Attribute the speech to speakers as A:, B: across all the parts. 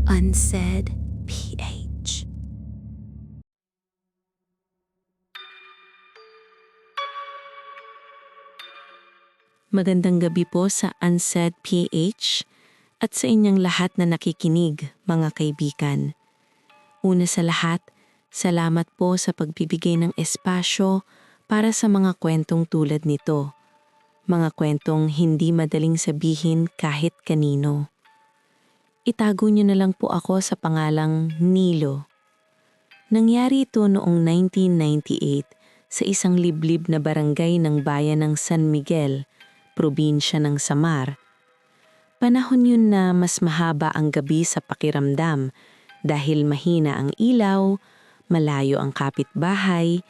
A: Unsaid PH.
B: Magandang gabi po sa Unsaid PH at sa inyong lahat na nakikinig, mga kaibigan. Una sa lahat, salamat po sa pagbibigay ng espasyo para sa mga kwentong tulad nito. Mga kwentong hindi madaling sabihin kahit kanino. Itago niyo na lang po ako sa pangalang Nilo. Nangyari ito noong 1998 sa isang liblib na barangay ng bayan ng San Miguel, probinsya ng Samar. Panahon yun na mas mahaba ang gabi sa pakiramdam dahil mahina ang ilaw, malayo ang kapitbahay,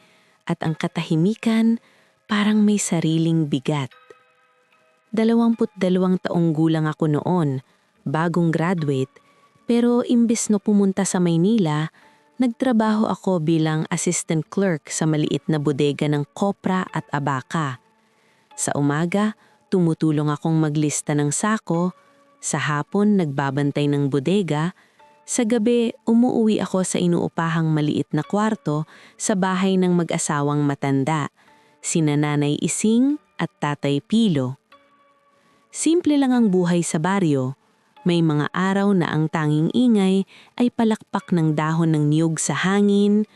B: at ang katahimikan parang may sariling bigat. 22 taong gulang ako noon, bagong graduate, pero imbes na pumunta sa Maynila, nagtrabaho ako bilang assistant clerk sa maliit na bodega ng kopra at abaka. Sa umaga, tumutulong akong maglista ng sako, sa hapon nagbabantay ng bodega, sa gabi umuuwi ako sa inuupahang maliit na kwarto sa bahay ng mag-asawang matanda, sina Nanay Ising at Tatay Pilo. Simple lang ang buhay sa baryo. May mga araw na ang tanging ingay ay palakpak ng dahon ng niyog sa hangin,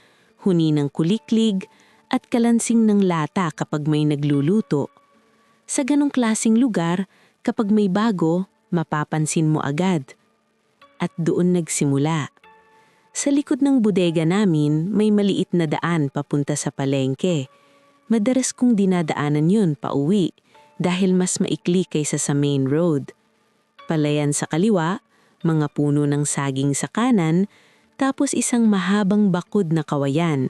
B: huni ng kuliklig, at kalansing ng lata kapag may nagluluto. Sa ganong klasing lugar, kapag may bago, mapapansin mo agad. At doon nagsimula. Sa likod ng bodega namin, may maliit na daan papunta sa palengke. Madalas kong dinadaanan yun pauwi dahil mas maikli kaysa sa main road. Palayan sa kaliwa, mga puno ng saging sa kanan, tapos isang mahabang bakod na kawayan.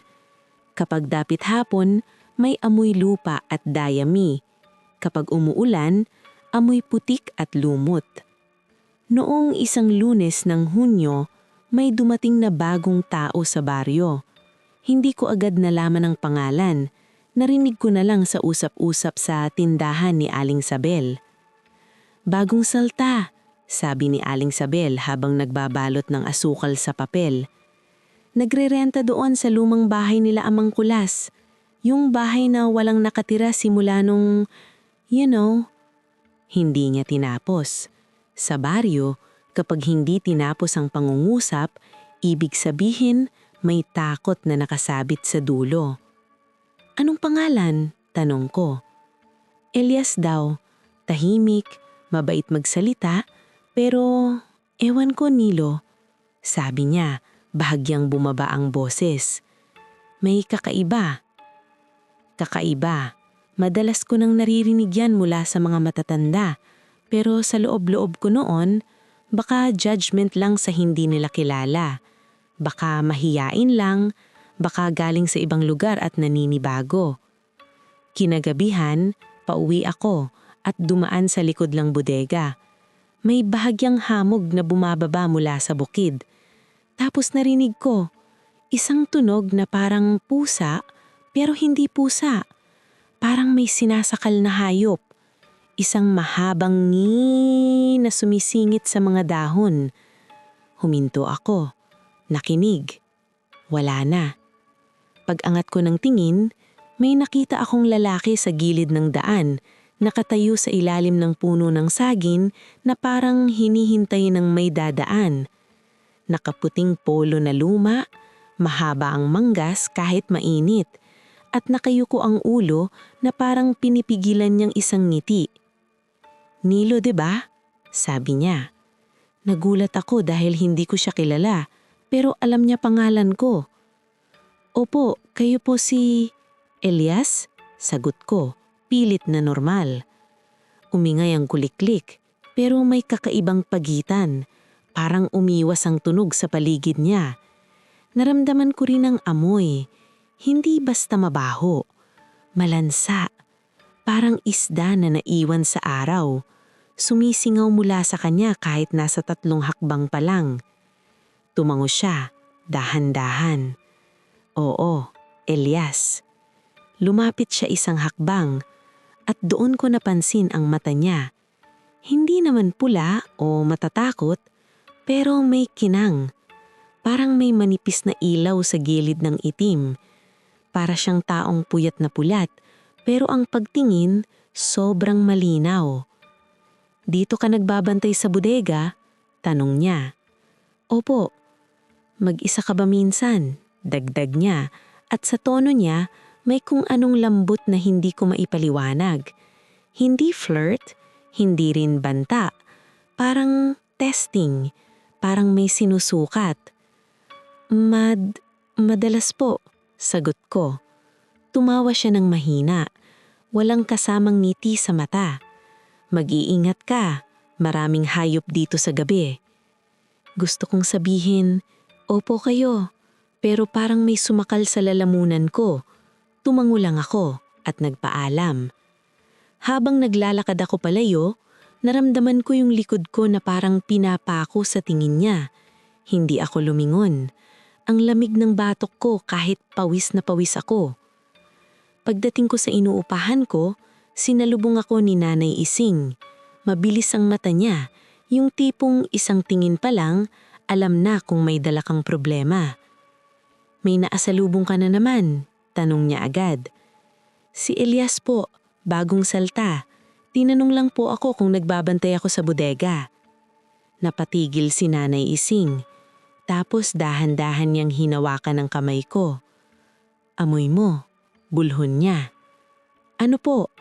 B: Kapag dapit hapon, may amoy lupa at dayami. Kapag umuulan, amoy putik at lumot. Noong isang Lunes ng Hunyo, may dumating na bagong tao sa baryo. Hindi ko agad nalaman ang pangalan. Narinig ko na lang sa usap-usap sa tindahan ni Aling Sabel. "Bagong salta," sabi ni Aling Sabel habang nagbabalot ng asukal sa papel. "Nagrerenta doon sa lumang bahay nila Amang Kulas. Yung bahay na walang nakatira simula nung, Hindi niya tinapos. Sa baryo, kapag hindi tinapos ang pangungusap, ibig sabihin may takot na nakasabit sa dulo. "Anong pangalan?" tanong ko. "Elias daw, tahimik, mabait magsalita, pero ewan ko Nilo," sabi niya, bahagyang bumaba ang boses. "May kakaiba." Kakaiba. Madalas ko nang naririnig yan mula sa mga matatanda, pero sa loob-loob ko noon, baka judgment lang sa hindi nila kilala. Baka mahiyain lang, baka galing sa ibang lugar at naninibago. Kinagabihan, pauwi ako at dumaan sa likod ng bodega. May bahagyang hamog na bumababa mula sa bukid. Tapos narinig ko, isang tunog na parang pusa, pero hindi pusa. Parang may sinasakal na hayop. Isang mahabang ngi na sumisingit sa mga dahon. Huminto ako. Nakinig. Wala na. Pag-angat ko ng tingin, may nakita akong lalaki sa gilid ng daan, nakatayo sa ilalim ng puno ng saging na parang hinihintay ng may dadaan. Nakaputing polo na luma, mahaba ang manggas kahit mainit, at nakayuko ang ulo na parang pinipigilan niyang isang ngiti. "Nilo, 'di ba?" sabi niya. Nagulat ako dahil hindi ko siya kilala, pero alam niya pangalan ko. "Opo, kayo po si Elias?" sagot ko, pilit na normal. Umingay ang kuliklik, pero may kakaibang pagitan. Parang umiwas ang tunog sa paligid niya. Naramdaman ko rin ang amoy. Hindi basta mabaho. Malansa. Parang isda na naiwan sa araw. Sumisingaw mula sa kanya kahit nasa 3 hakbang pa lang. Tumango siya, dahan-dahan. Oo, Elias. Lumapit siya isang hakbang at doon ko napansin ang mata niya. Hindi naman pula o matatakot, pero may kinang. Parang may manipis na ilaw sa gilid ng itim. Para siyang taong puyat na pulat, pero ang pagtingin sobrang malinaw. "Dito ka nagbabantay sa bodega?" tanong niya. "Opo." "Mag-isa ka ba minsan?" dagdag niya, at sa tono niya may kung anong lambot na hindi ko maipaliwanag. Hindi flirt, hindi rin banta. Parang testing, parang may sinusukat. Madalas po," sagot ko. Tumawa siya ng mahina. Walang kasamang ngiti sa mata. "Mag-iingat ka, maraming hayop dito sa gabi." Gusto kong sabihin, "Opo kayo," pero parang may sumakal sa lalamunan ko. Tumango lang ako at nagpaalam. Habang naglalakad ako palayo, naramdaman ko yung likod ko na parang pinapako sa tingin niya. Hindi ako lumingon. Ang lamig ng batok ko kahit pawis na pawis ako. Pagdating ko sa inuupahan ko, sinalubong ako ni Nanay Ising. Mabilis ang mata niya, yung tipong isang tingin pa lang, alam na kung may dala kang problema. "May naasalubong ka na naman?" tanong niya agad. "Si Elias po, bagong salta. Tinanong lang po ako kung nagbabantay ako sa bodega." Napatigil si Nanay Ising. Tapos dahan-dahan niyang hinawakan ang kamay ko. "Amoy mo," bulhon niya. "Ano po?"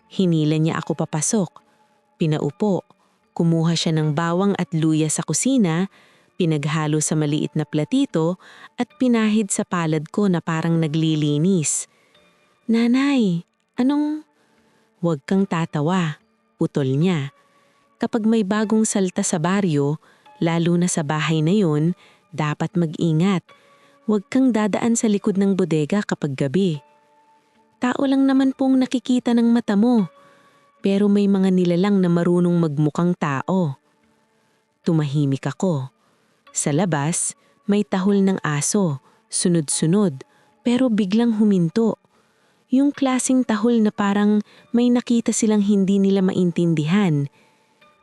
B: Hinila niya ako papasok. Pinaupo. Kumuha siya ng bawang at luya sa kusina, pinaghalo sa maliit na platito at pinahid sa palad ko na parang naglilinis. "Nanay, anong..." "Huwag kang tatawa," putol niya. Kapag may bagong salta sa baryo, lalo na sa bahay na yun, dapat mag-ingat. Huwag kang dadaan sa likod ng bodega kapag gabi. Tao lang naman pong nakikita ng mata mo, pero may mga nilalang na marunong magmukhang tao. Tumahimik ako. Sa labas, may tahol ng aso, sunod-sunod, pero biglang huminto. Yung klaseng tahol na parang may nakita silang hindi nila maintindihan.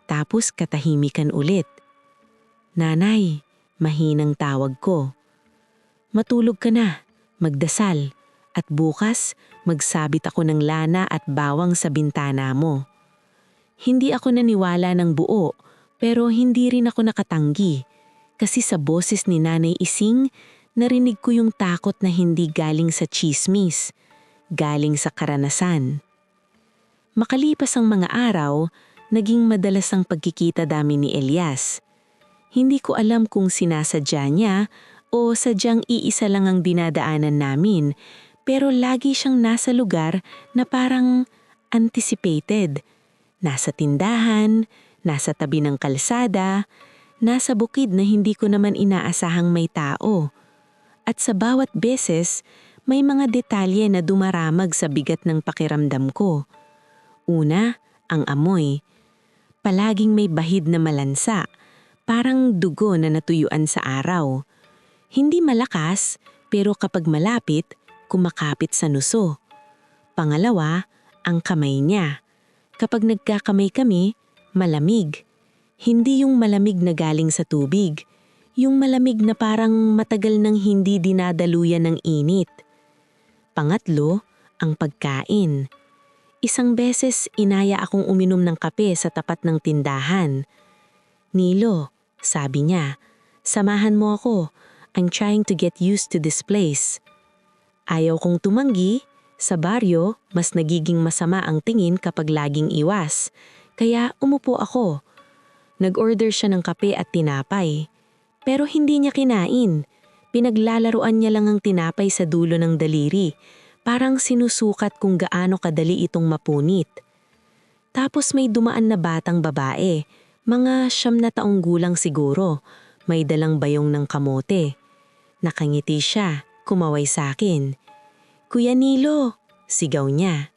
B: Tapos katahimikan ulit. "Nanay," mahinang tawag ko. "Matulog ka na, magdasal, at bukas magsabit ako ng lana at bawang sa bintana mo." Hindi ako naniwala ng buo, pero hindi rin ako nakatanggi. Kasi sa boses ni Nanay Ising, narinig ko yung takot na hindi galing sa tsismis, galing sa karanasan. Makalipas ang mga araw, naging madalas ang pagkikita namin ni Elias. Hindi ko alam kung sinasadya niya o sadyang iisa lang ang dinadaanan namin, pero lagi siyang nasa lugar na parang anticipated. Nasa tindahan, nasa tabi ng kalsada, nasa bukid na hindi ko naman inaasahang may tao. At sa bawat beses, may mga detalye na dumaramag sa bigat ng pakiramdam ko. Una, ang amoy. Palaging may bahid na malansa, parang dugo na natuyuan sa araw. Hindi malakas, pero kapag malapit, kumakapit sa nuso. Pangalawa, ang kamay niya. Kapag nagkakamay kami, malamig. Hindi yung malamig na galing sa tubig. Yung malamig na parang matagal nang hindi dinadaluyan ng init. Pangatlo, ang pagkain. Isang beses inaya akong uminom ng kape sa tapat ng tindahan. "Nilo," sabi niya, "samahan mo ako. I'm trying to get used to this place." Ayaw kong tumanggi. Sa baryo, mas nagiging masama ang tingin kapag laging iwas. Kaya umupo ako. Nag-order siya ng kape at tinapay. Pero hindi niya kinain. Pinaglalaruan niya lang ang tinapay sa dulo ng daliri. Parang sinusukat kung gaano kadali itong mapunit. Tapos may dumaan na batang babae. Mga 9 na taong gulang siguro. May dalang bayong ng kamote. Nakangiti siya, kumaway sa akin. "Kuya Nilo," sigaw niya.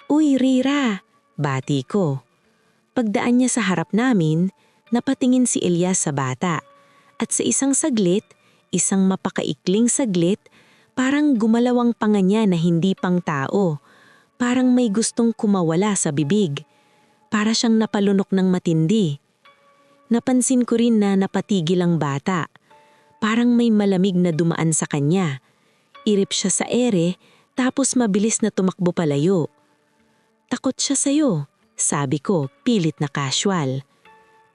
B: "Uy, Rira," bati ko. Pagdaan niya sa harap namin, napatingin si Elias sa bata. At sa isang saglit, isang mapakaikling saglit, parang gumalaw ang panga niya na hindi pang tao. Parang may gustong kumawala sa bibig. Para siyang napalunok ng matindi. Napansin ko rin na napatigil ang bata. Parang may malamig na dumaan sa kanya. Irip siya sa ere, tapos mabilis na tumakbo palayo. "Takot siya sa'yo," sabi ko, pilit na casual.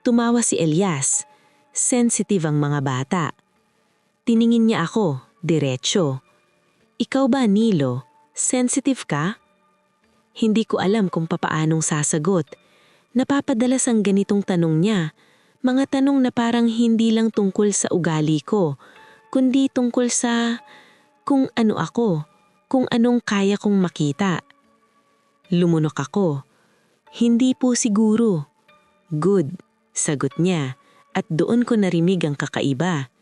B: Tumawa si Elias. Sensitive ang mga bata. Tiningin niya ako, diretso. "Ikaw ba, Nilo? Sensitive ka?" Hindi ko alam kung papaanong sasagot. Napapadalas ang ganitong tanong niya. Mga tanong na parang hindi lang tungkol sa ugali ko, kundi tungkol sa kung ano ako, kung anong kaya kong makita. Lumunok ako. "Hindi po siguro." "Good," sagot niya, at doon ko narinig ang kakaiba.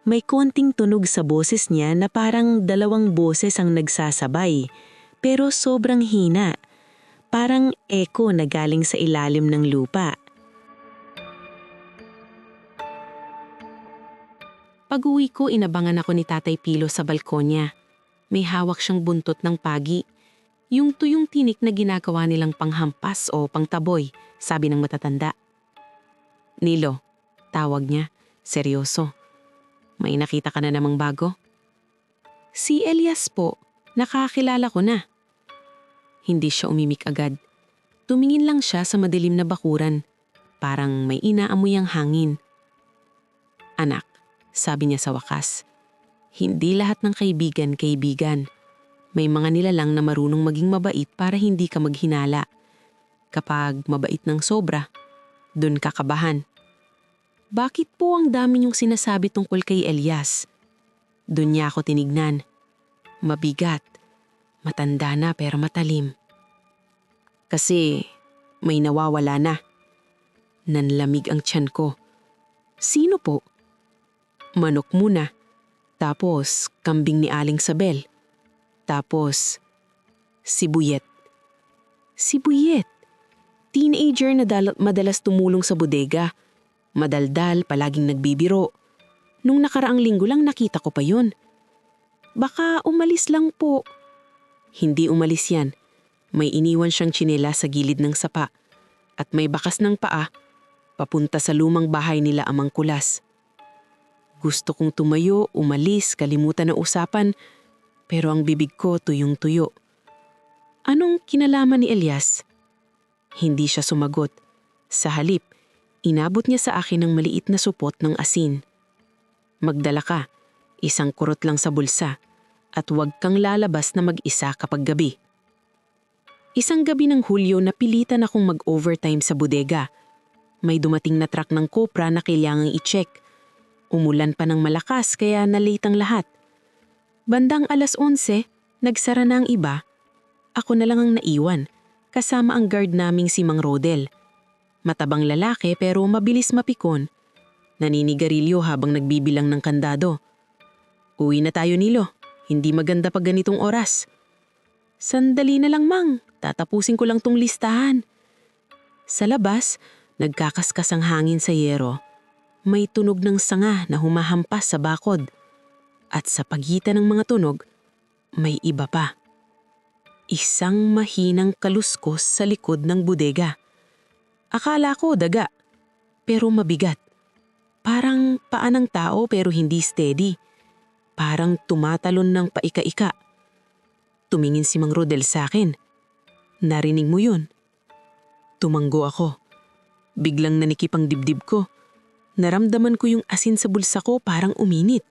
B: May konting tunog sa boses niya na parang dalawang boses ang nagsasabay, pero sobrang hina. Parang echo na galing sa ilalim ng lupa. Pag-uwi ko, inabangan ako ni Tatay Pilo sa balkonya. May hawak siyang buntot ng pagi. Yung tuyong tinik na ginagawa nilang panghampas o pangtaboy, sabi ng matatanda. "Nilo," tawag niya, seryoso. "May nakita ka na namang bago?" "Si Elias po, nakakilala ko na." Hindi siya umimik agad. Tumingin lang siya sa madilim na bakuran. Parang may inaamoy ang hangin. "Anak," sabi niya sa wakas, "hindi lahat ng kaibigan. May mga nilalang na marunong maging mabait para hindi ka maghinala. Kapag mabait ng sobra, dun ka kabahan." "Bakit po ang dami niyong sinasabi tungkol kay Elias?" Dun niya ako tinignan. Mabigat. Matanda na pero matalim. "Kasi may nawawala na." Nanlamig ang tiyan ko. "Sino po?" "Manok muna. Tapos kambing ni Aling Sabel. Tapos sibuyet." "Sibuyet?" Teenager na madalas tumulong sa bodega. Madaldal, palaging nagbibiro. Nung nakaraang linggo lang nakita ko pa yun. "Baka umalis lang po." Hindi umalis yan. May iniwan siyang tsinela sa gilid ng sapa. At may bakas ng paa, papunta sa lumang bahay nila Amang Kulas. Gusto kong tumayo, umalis, kalimutan ang usapan, pero ang bibig ko tuyong-tuyo. "Anong kinalaman ni Elias?" Hindi siya sumagot. Sa halip, inabot niya sa akin ng maliit na supot ng asin. "Magdala ka, isang kurot lang sa bulsa, at huwag kang lalabas na mag-isa kapag gabi." Isang gabi ng Hulyo napilitan akong mag-overtime sa bodega. May dumating na truck ng kopra na kailangang i-check. Umulan pa ng malakas kaya na-late ang lahat. Bandang 11:00, nagsara na ang iba. Ako na lang ang naiwan, kasama ang guard naming si Mang Rodel. Matabang lalaki pero mabilis mapikon. Naninigarilyo habang nagbibilang ng kandado. "Uwi na tayo, Nilo. Hindi maganda pag ganitong oras." "Sandali na lang, Mang. Tatapusin ko lang tong listahan." Sa labas, nagkakaskas ang hangin sa yero. May tunog ng sanga na humahampas sa bakod. At sa pagitan ng mga tunog, may iba pa. Isang mahinang kaluskos sa likod ng bodega. Akala ko daga, pero mabigat. Parang paa ng tao pero hindi steady. Parang tumatalon ng paika-ika. Tumingin si Mang Rodel sa akin. "Narinig mo yun?" Tumanggo ako. Biglang nanikip ang dibdib ko. Naramdaman ko yung asin sa bulsa ko parang uminit.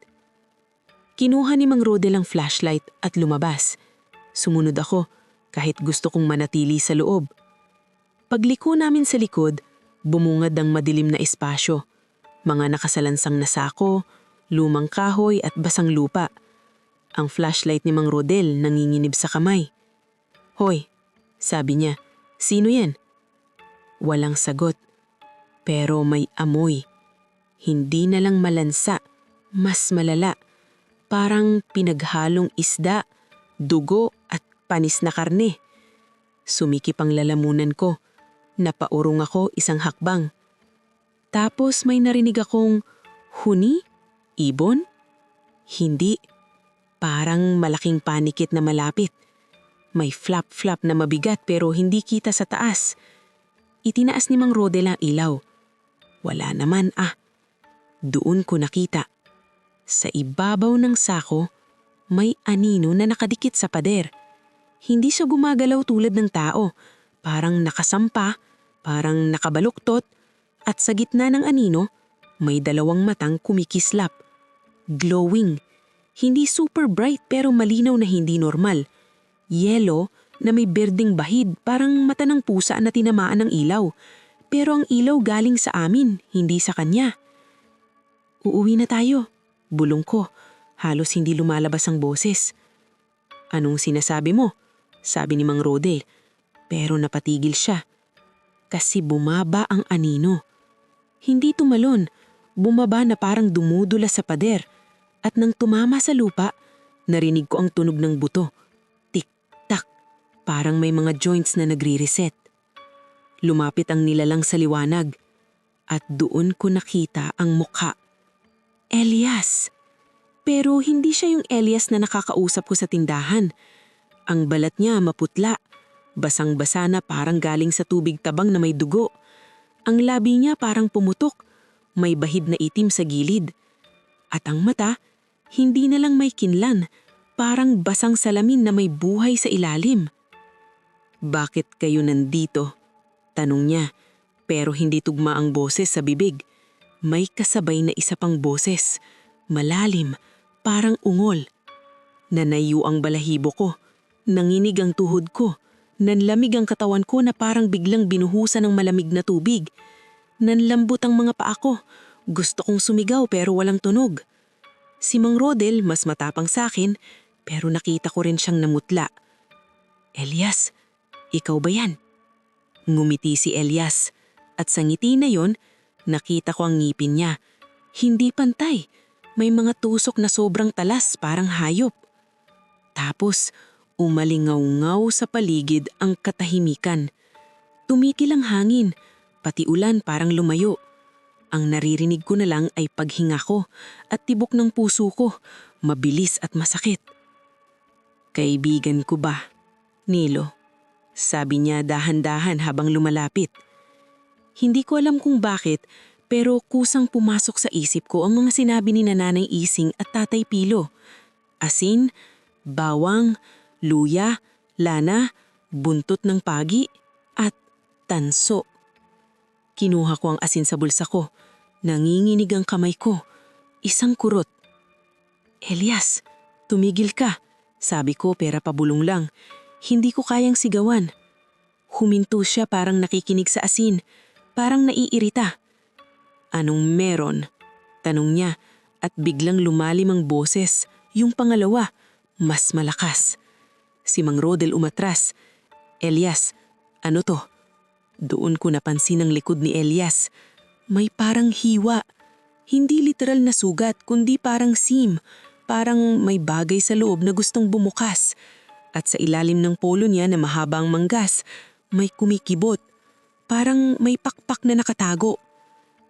B: Kinuha ni Mang Rodel ang flashlight at lumabas. Sumunod ako kahit gusto kong manatili sa loob. Pagliko namin sa likod, bumungad ang madilim na espasyo. Mga nakasalansang na sako, lumang kahoy at basang lupa. Ang flashlight ni Mang Rodel nanginginib sa kamay. "Hoy," sabi niya, "sino yan?" Walang sagot. Pero may amoy. Hindi na lang malansa, mas malala. Parang pinaghalong isda, dugo at panis na karne. Sumikip ang lalamunan ko. Napaurong ako isang hakbang. Tapos may narinig akong, "Huni? Ibon?" Hindi. Parang malaking panikit na malapit. May flap-flap na mabigat pero hindi kita sa taas. Itinaas ni Mang Rodel ang ilaw.
C: Wala naman Doon ko nakita. Sa ibabaw ng sako, may anino na nakadikit sa pader. Hindi siya gumagalaw tulad ng tao. Parang nakasampa, parang nakabaluktot, at sa gitna ng anino, may dalawang matang kumikislap. Glowing. Hindi super bright pero malinaw na hindi normal. Yellow na may berdeng bahid, parang mata ng pusa na tinamaan ng ilaw. Pero ang ilaw galing sa amin, hindi sa kanya. Uuwi na tayo. Bulong ko. Halos hindi lumalabas ang boses. Anong sinasabi mo? Sabi ni Mang Rodel. Pero napatigil siya. Kasi bumaba ang anino. Hindi tumalon. Bumaba na parang dumudula sa pader. At nang tumama sa lupa, narinig ko ang tunog ng buto. Tik-tak. Parang may mga joints na nagre-reset. Lumapit ang nilalang sa liwanag. At doon ko nakita ang mukha. Elias. Pero hindi siya yung Elias na nakakausap ko sa tindahan. Ang balat niya maputla. Basang-basa na parang galing sa tubig tabang na may dugo. Ang labi niya parang pumutok. May bahid na itim sa gilid. At ang mata, hindi na lang may kinlan. Parang basang salamin na may buhay sa ilalim. Bakit kayo nandito? Tanong niya. Pero hindi tugma ang boses sa bibig. May kasabay na isa pang boses. Malalim, parang ungol. Nanayo ang balahibo ko. Nanginig ang tuhod ko. Nanlamig ang katawan ko na parang biglang binuhusan ng malamig na tubig. Nanlambot ang mga paa ko. Gusto kong sumigaw pero walang tunog. Si Mang Rodel mas matapang sa akin pero nakita ko rin siyang namutla. Elias, ikaw ba yan? Ngumiti si Elias at sa ngiti na yon, nakita ko ang ngipin niya. Hindi pantay. May mga tusok na sobrang talas parang hayop. Tapos, umalingaw-ngaw sa paligid ang katahimikan. Tumitil ang hangin, pati ulan parang lumayo. Ang naririnig ko na lang ay paghinga ko at tibok ng puso ko, mabilis at masakit. Kaibigan ko ba, Nilo? Sabi niya dahan-dahan habang lumalapit. Hindi ko alam kung bakit, pero kusang pumasok sa isip ko ang mga sinabi ni Nanay Ising at Tatay Pilo. Asin, bawang, luya, lana, buntot ng pagi, at tanso. Kinuha ko ang asin sa bulsa ko. Nanginginig ang kamay ko. Isang kurot. Elias, tumigil ka, sabi ko pera pabulong lang. Hindi ko kayang sigawan. Huminto siya parang nakikinig sa asin. Parang naiirita. Anong meron? Tanong niya at biglang lumalim ang boses. Yung pangalawa, mas malakas. Si Mang Rodel umatras. Elias, ano to? Doon ko napansin ang likod ni Elias. May parang hiwa. Hindi literal na sugat kundi parang seam. Parang may bagay sa loob na gustong bumukas. At sa ilalim ng polo niya na mahabang manggas, may kumikibot. Parang may pakpak na nakatago.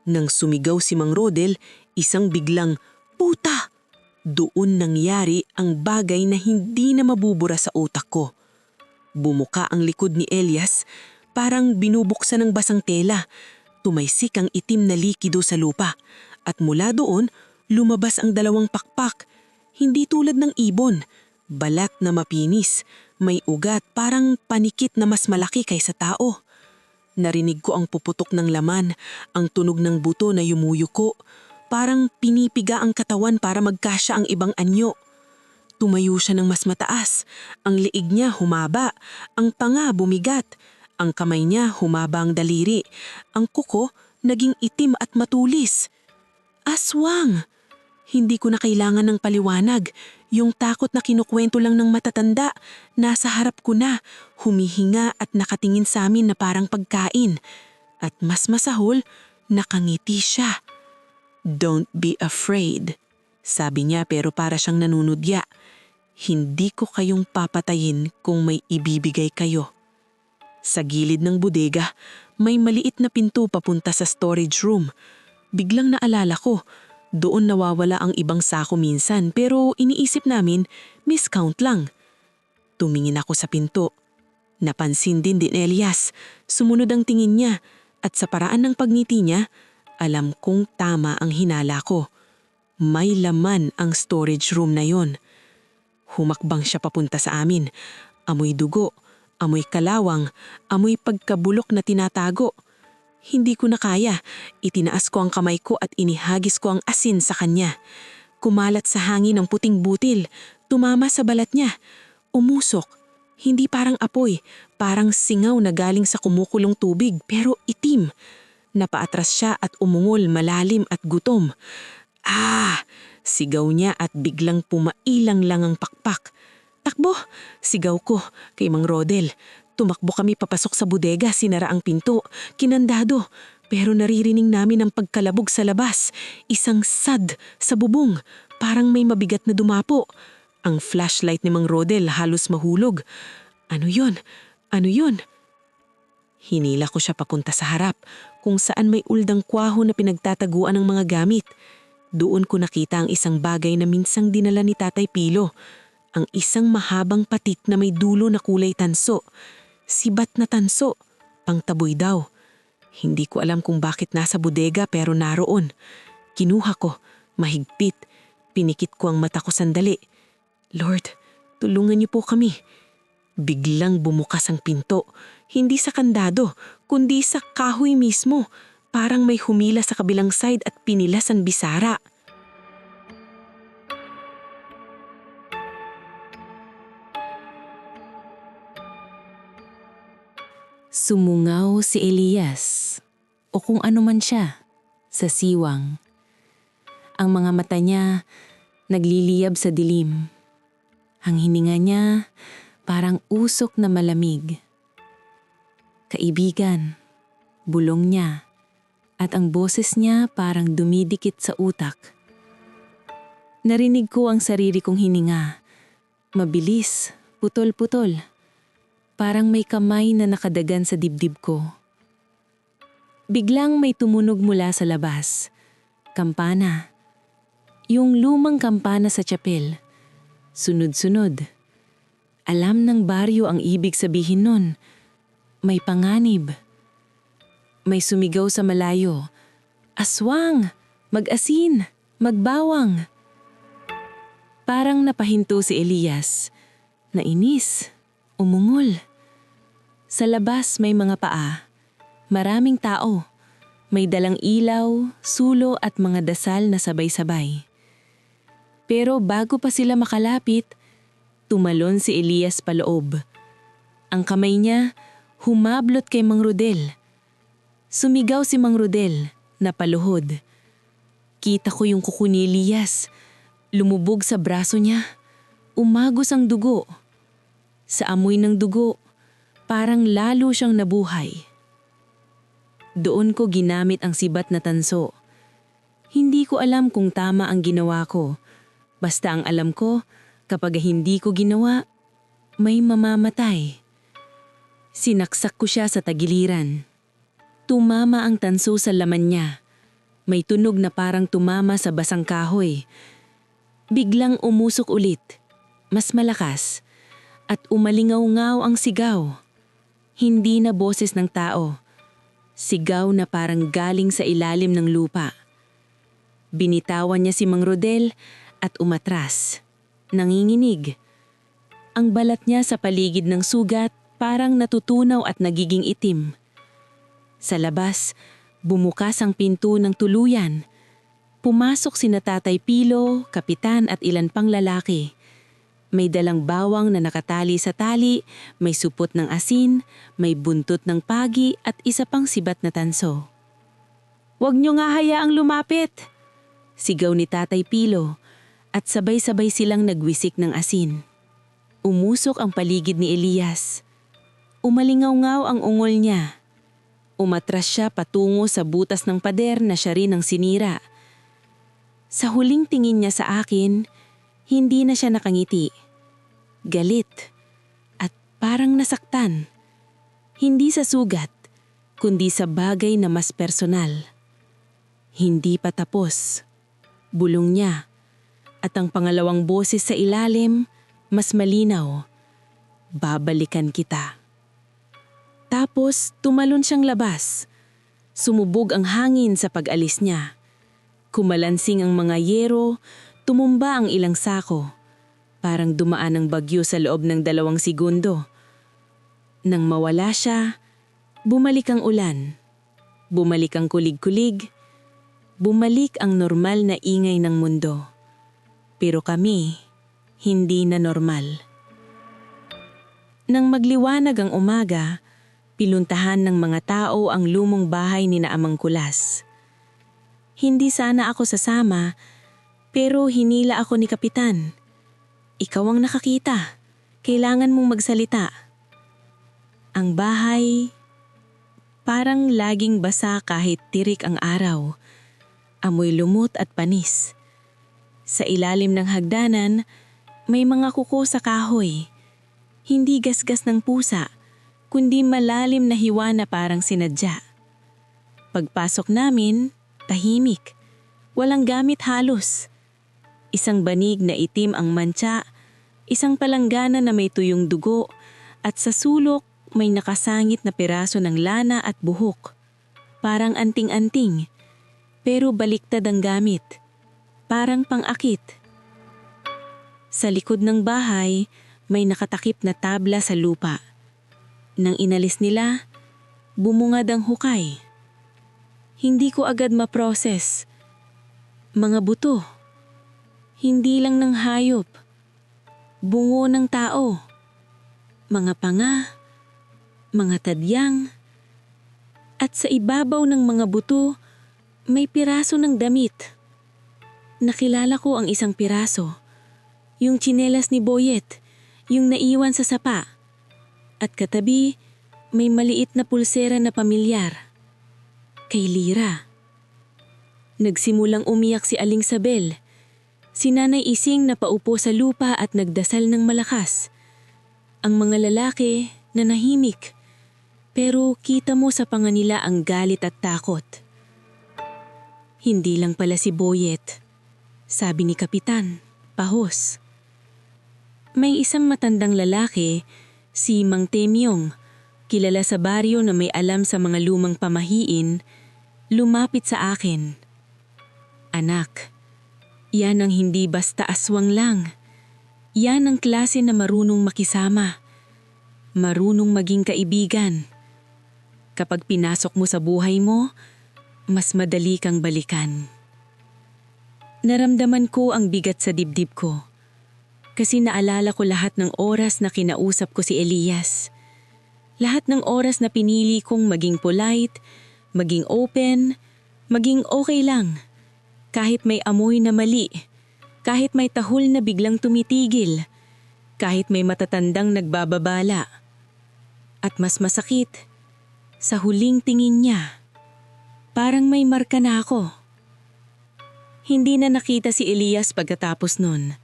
C: Nang sumigaw si Mang Rodel, isang biglang, "Puta!" Doon nangyari ang bagay na hindi na mabubura sa utak ko. Bumuka ang likod ni Elias, parang binubuksan ng basang tela. Tumaysik ang itim na likido sa lupa. At mula doon, lumabas ang dalawang pakpak. Hindi tulad ng ibon. Balat na mapinis. May ugat parang panikit na mas malaki kaysa tao. Narinig ko ang puputok ng laman, ang tunog ng buto na yumuyuko. Parang pinipiga ang katawan para magkasya ang ibang anyo. Tumayo siya ng mas mataas. Ang liig niya humaba, ang panga bumigat. Ang kamay niya humaba ang daliri. Ang kuko naging itim at matulis. Aswang! Hindi ko na kailangan ng paliwanag. Yung takot na kinukwento lang ng matatanda, nasa harap ko na, humihinga at nakatingin sa amin na parang pagkain. At mas masahol, nakangiti siya. "Don't be afraid," sabi niya pero para siyang nanunudya. "Hindi ko kayong papatayin kung may ibibigay kayo." Sa gilid ng bodega, may maliit na pinto papunta sa storage room. Biglang naalala ko, doon nawawala ang ibang sako minsan pero iniisip namin miscount lang. Tumingin ako sa pinto. Napansin din Elias. Sumunod ang tingin niya at sa paraan ng pagngiti niya, Alam kong tama ang hinala ko. May laman ang storage room na yon. Humakbang siya papunta sa amin. Amoy dugo, amoy kalawang, amoy pagkabulok na tinatago. Hindi ko na kaya. Itinaas ko ang kamay ko at inihagis ko ang asin sa kanya. Kumalat sa hangin ang puting butil. Tumama sa balat niya. Umusok. Hindi parang apoy. Parang singaw na galing sa kumukulong tubig pero itim. Napaatras siya at umungol malalim at gutom. Ah! Sigaw niya at biglang pumailang lang ang pakpak. Takbo! Sigaw ko kay Mang Rodel. Tumakbo kami papasok sa bodega, sinara ang pinto, kinandado. Pero naririnig namin ang pagkalabog sa labas. Isang sad sa bubong, parang may mabigat na dumapo. Ang flashlight ni Mang Rodel halos mahulog. Ano yon? Ano yon? Hinila ko siya papunta sa harap, kung saan may uldang kwaho na pinagtataguan ng mga gamit. Doon ko nakita ang isang bagay na minsang dinala ni Tatay Pilo. Ang isang mahabang patik na may dulo na kulay tanso. Sibat na tanso, pangtaboy daw. Hindi ko alam kung bakit nasa bodega pero naroon. Kinuha ko, mahigpit. Pinikit ko ang mata ko sandali. Lord, tulungan niyo po kami. Biglang bumukas ang pinto. Hindi sa kandado, kundi sa kahoy mismo. Parang may humila sa kabilang side at pinilas ang bisara.
B: Sumungaw si Elias, o kung ano man siya, sa siwang. Ang mga mata niya nagliliyab sa dilim. Ang hininga niya parang usok na malamig. Kaibigan, bulong niya, at ang boses niya parang dumidikit sa utak. Narinig ko ang sarili kong hininga. Mabilis, putol-putol. Parang may kamay na nakadagan sa dibdib ko. Biglang may tumunog mula sa labas. Kampana. Yung lumang kampana sa chapel. Sunod-sunod. Alam ng baryo ang ibig sabihin nun. May panganib. May sumigaw sa malayo. Aswang! Mag-asin! Magbawang! Parang napahinto si Elias. Nainis. Umungol. Sa labas may mga paa. Maraming tao. May dalang ilaw, sulo at mga dasal na sabay-sabay. Pero bago pa sila makalapit, tumalon si Elias paloob. Ang kamay niya humablot kay Mang Rodel. Sumigaw si Mang Rodel, napaluhod. Kita ko yung kuko ni Elias. Lumubog sa braso niya. Umagos ang dugo. Sa amoy ng dugo, parang lalo siyang nabuhay. Doon ko ginamit ang sibat na tanso. Hindi ko alam kung tama ang ginawa ko. Basta ang alam ko, kapag hindi ko ginawa, may mamamatay. Sinaksak ko siya sa tagiliran. Tumama ang tanso sa laman niya. May tunog na parang tumama sa basang kahoy. Biglang umusok ulit, mas malakas, at umalingaw-ngaw ang sigaw. Hindi na boses ng tao. Sigaw na parang galing sa ilalim ng lupa. Binitawan niya si Mang Rodel at umatras. Nanginginig. Ang balat niya sa paligid ng sugat parang natutunaw at nagiging itim. Sa labas, bumukas ang pinto ng tuluyan. Pumasok sina Tatay Pilo, Kapitan at ilan pang lalaki. May dalang bawang na nakatali sa tali, may supot ng asin, may buntot ng pagi at isa pang sibat na tanso. "Huwag niyo nga hayaang lumapit!" Sigaw ni Tatay Pilo at sabay-sabay silang nagwisik ng asin. Umusok ang paligid ni Elias. Umalingaw-ngaw ang ungol niya. Umatras siya patungo sa butas ng pader na siya rin ang sinira. Sa huling tingin niya sa akin, hindi na siya nakangiti. Galit at parang nasaktan. Hindi sa sugat, kundi sa bagay na mas personal. Hindi pa tapos. Bulong niya. At ang pangalawang boses sa ilalim, mas malinaw. "Babalikan kita." Tapos tumalon siyang labas.
C: Sumubog ang hangin sa pag-alis niya. Kumalansing ang mga yero, tumumba ang ilang sako. Parang dumaan ang bagyo sa loob ng 2 segundo. Nang mawala siya, bumalik ang ulan. Bumalik ang kulig-kulig. Bumalik ang normal na ingay ng mundo. Pero kami, hindi na normal. Nang magliwanag ang umaga, pinuntahan ng mga tao ang lumong bahay ni na Amang Kulas. Hindi sana ako sasama, pero hinila ako ni Kapitan. Ikaw ang nakakita. Kailangan mong magsalita. Ang bahay, parang laging basa kahit tirik ang araw. Amoy lumot at panis. Sa ilalim ng hagdanan, may mga kuko sa kahoy. Hindi gasgas ng pusa, kundi malalim na hiwa na parang sinadya. Pagpasok namin, tahimik. Walang gamit halos. Isang banig na itim ang mantsa, isang palanggana na may tuyong dugo, at sa sulok may nakasangit na piraso ng lana at buhok. Parang anting-anting, pero baliktad ang gamit. Parang pang-akit. Sa likod ng bahay, may nakatakip na tabla sa lupa. Nang inalis nila, bumungad ang hukay. Hindi ko agad ma-process. Mga buto. Hindi lang ng hayop. Bungo ng tao. Mga panga. Mga tadyang. At sa ibabaw ng mga buto, may piraso ng damit. Nakilala ko ang isang piraso. Yung tsinelas ni Boyet, yung naiwan sa sapa. At katabi, may maliit na pulsera na pamilyar. Kay Lira. Nagsimulang umiyak si Aling Sabel. Si Nanay Ising na paupo sa lupa at nagdasal ng malakas. Ang mga lalaki nanahimik. Pero kita mo sa panga nila ang galit at takot. Hindi lang pala si Boyet. Sabi ni Kapitan, pahos. May isang matandang lalaki, si Mang Temyong, kilala sa baryo na may alam sa mga lumang pamahiin, lumapit sa akin. Anak, yan ang hindi basta aswang lang. Yan ang klase na marunong makisama. Marunong maging kaibigan. Kapag pinasok mo sa buhay mo, mas madali kang balikan. Naramdaman ko ang bigat sa dibdib ko. Kasi naalala ko lahat ng oras na kinausap ko si Elias. Lahat ng oras na pinili kong maging polite, maging open, maging okay lang. Kahit may amoy na mali, kahit may tahol na biglang tumitigil, kahit may matatandang nagbababala. At mas masakit, sa huling tingin niya, parang may marka na ako. Hindi na nakita si Elias pagkatapos nun.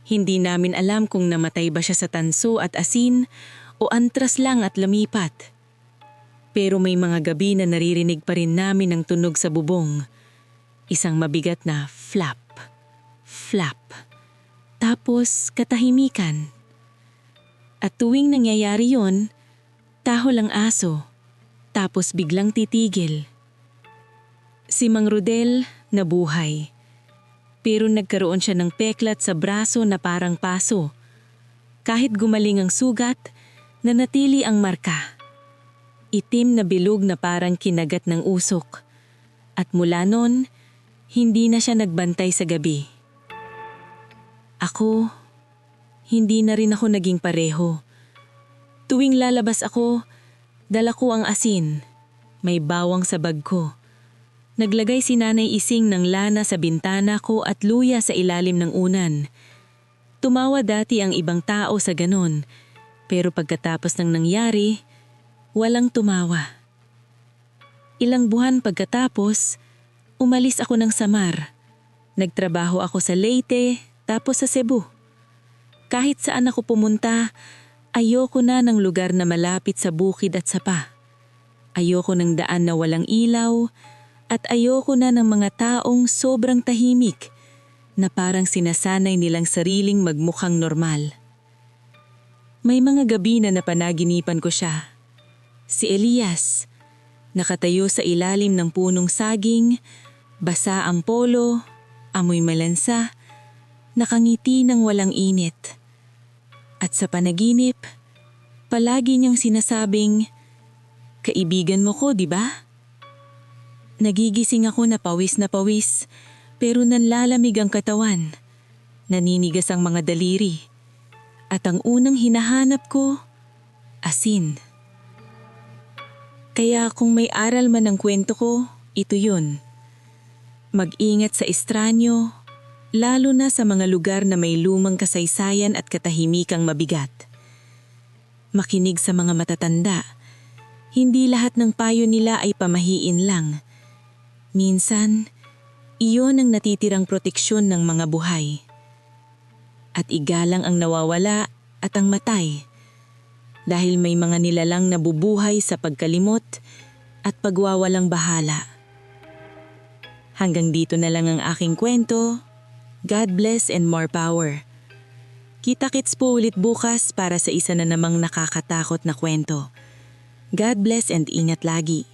C: Hindi namin alam kung namatay ba siya sa tanso at asin o antras lang at lumipat. Pero may mga gabi na naririnig pa rin namin ang tunog sa bubong. Isang mabigat na flap, flap. Tapos katahimikan. At tuwing nangyayari yon, tahol ang aso. Tapos biglang titigil. Si Mang Rodel nabuhay. Pero nagkaroon siya ng peklat sa braso na parang paso. Kahit gumaling ang sugat, nanatili ang marka. Itim na bilog na parang kinagat ng usok. At mula nun, hindi na siya nagbantay sa gabi. Ako, hindi na rin ako naging pareho. Tuwing lalabas ako, dala ko ang asin. May bawang sa bag ko. Naglagay si Nanay Ising ng lana sa bintana ko at luya sa ilalim ng unan. Tumawa dati ang ibang tao sa ganon, pero pagkatapos ng nangyari, walang tumawa. Ilang buwan pagkatapos, umalis ako ng Samar. Nagtrabaho ako sa Leyte, tapos sa Cebu. Kahit saan ako pumunta, ayoko na ng lugar na malapit sa bukid at sapa. Ayoko ng daan na walang ilaw, at ayoko na ng mga taong sobrang tahimik na parang sinasanay nilang sariling magmukhang normal. May mga gabi na napanaginipan ko siya. Si Elias,
B: Nakatayo sa ilalim ng punong saging, basa ang polo, amoy malansa, nakangiti ng walang init. At sa panaginip, palagi niyang sinasabing, "Kaibigan mo ko, di ba?" Nagigising ako na pawis, pero nanlalamig ang katawan. Naninigas ang mga daliri. At ang unang hinahanap ko, asin. Kaya kung may aral man ang kwento ko, ito yun. Mag-ingat sa estranyo, lalo na sa mga lugar na may lumang kasaysayan at katahimikang mabigat. Makinig sa mga matatanda. Hindi lahat ng payo nila ay pamahiin lang. Minsan, iyon ang natitirang proteksyon ng mga buhay. At igalang ang nawawala at ang matay. Dahil may mga nilalang nabubuhay sa pagkalimot at pagwawalang bahala. Hanggang dito na lang ang aking kwento. God bless and more power. Kita-kits po ulit bukas para sa isa na namang nakakatakot na kwento. God bless and ingat lagi.